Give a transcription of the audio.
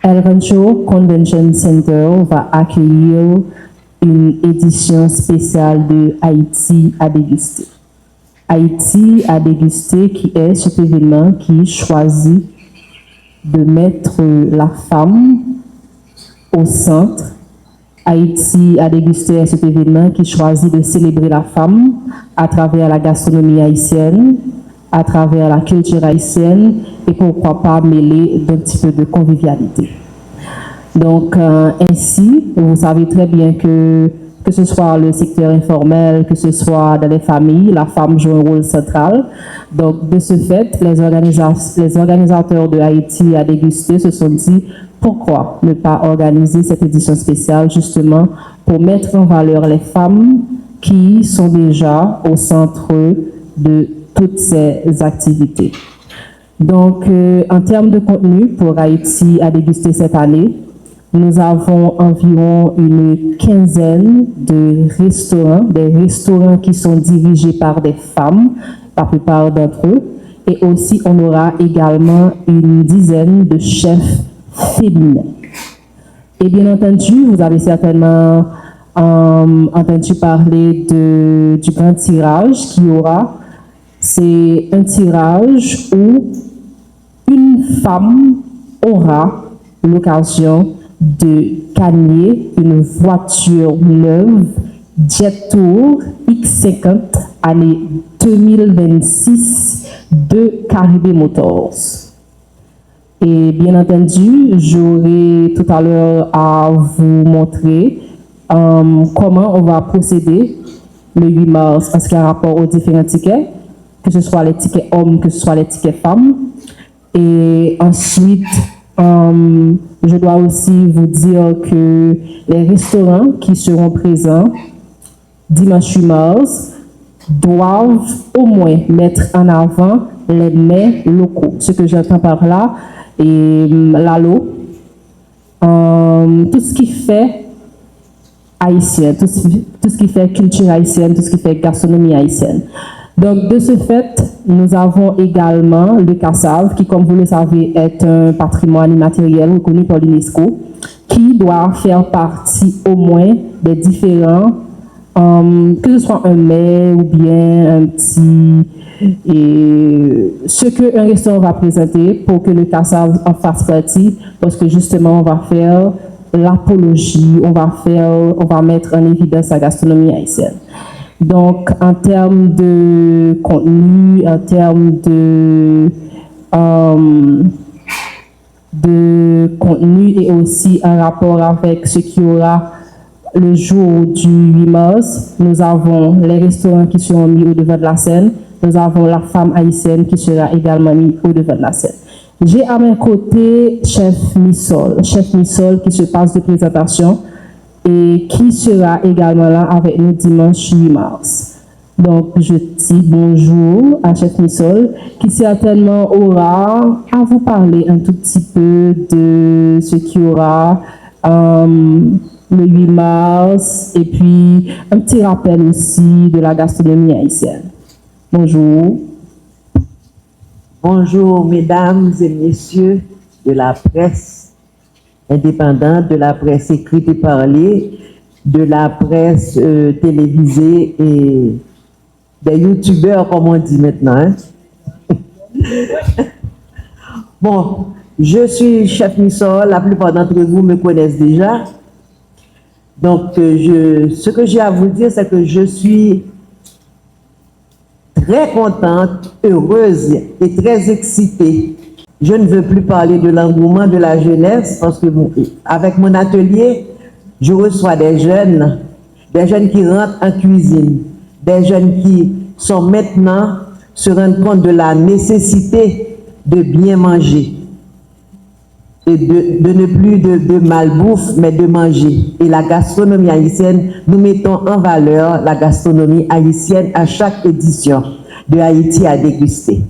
El Rancho Convention Center va accueillir une édition spéciale de Haïti à déguster. Haïti à déguster qui est cet événement qui choisit de mettre la femme au centre. Haïti à déguster est cet événement qui choisit de célébrer la femme à travers la gastronomie haïtienne, à travers la culture haïtienne et pourquoi pas mêler d'un petit peu de convivialité. Donc, ainsi, vous savez très bien que ce soit le secteur informel, que ce soit dans les familles, la femme joue un rôle central. Donc, de ce fait, les organisateurs de Haïti à déguster se sont dit pourquoi ne pas organiser cette édition spéciale justement pour mettre en valeur les femmes qui sont déjà au centre de toutes ces activités. Donc, en termes de contenu pour Haïti à déguster cette année, nous avons environ une quinzaine de restaurants, des restaurants qui sont dirigés par des femmes, la plupart d'entre eux, et aussi on aura également une dizaine de chefs féminins. Et bien entendu, vous avez certainement entendu parler du grand tirage qu'il y aura. C'est un tirage où une femme aura l'occasion de gagner une voiture neuve Jet Tour X50 année 2026 de Caribé Motors. Et bien entendu, j'aurai tout à l'heure à vous montrer comment on va procéder le 8 mars en ce qui a rapport aux différents tickets, que ce soit les tickets hommes, que ce soit les tickets femmes. Et ensuite, je dois aussi vous dire que les restaurants qui seront présents dimanche 8 mars doivent au moins mettre en avant les mets locaux. Ce que j'entends par là, et l'alo, tout ce qui fait haïtien, tout ce qui fait culture haïtienne, tout ce qui fait gastronomie haïtienne. Donc, de ce fait, nous avons également le CASSAV, qui, comme vous le savez, est un patrimoine immatériel reconnu par l'UNESCO, qui doit faire partie au moins des différents, que ce soit un mets ou bien un petit, et ce qu'un restaurant va présenter pour que le CASSAV en fasse partie, parce que justement, on va faire l'apologie, on va mettre en évidence la gastronomie haïtienne. Donc, en termes de contenu, en termes de contenu et aussi en rapport avec ce qu'il y aura le jour du 8 mars, nous avons les restaurants qui seront mis au devant de la scène, nous avons la femme haïtienne qui sera également mise au devant de la scène. J'ai à mes côtés Chef Missol qui se passe de présentation et qui sera également là avec nous dimanche 8 mars. Donc, je dis bonjour à Chef Missol, qui certainement aura à vous parler un tout petit peu de ce qu'il y aura le 8 mars, et puis un petit rappel aussi de la gastronomie haïtienne. Bonjour. Bonjour, mesdames et messieurs de la presse indépendante, de la presse écrite et parlée, de la presse télévisée et des youtubeurs, comme on dit maintenant. Hein? Bon, je suis Chef Missol, la plupart d'entre vous me connaissent déjà. Donc, ce que j'ai à vous dire, c'est que je suis très contente, heureuse et très excitée. Je ne veux plus parler de l'engouement de la jeunesse parce que avec mon atelier, je reçois des jeunes qui rentrent en cuisine, des jeunes qui sont maintenant se rendent compte de la nécessité de bien manger et de ne plus de malbouffe, mais de manger. Et la gastronomie haïtienne, nous mettons en valeur la gastronomie haïtienne à chaque édition de Haïti à déguster.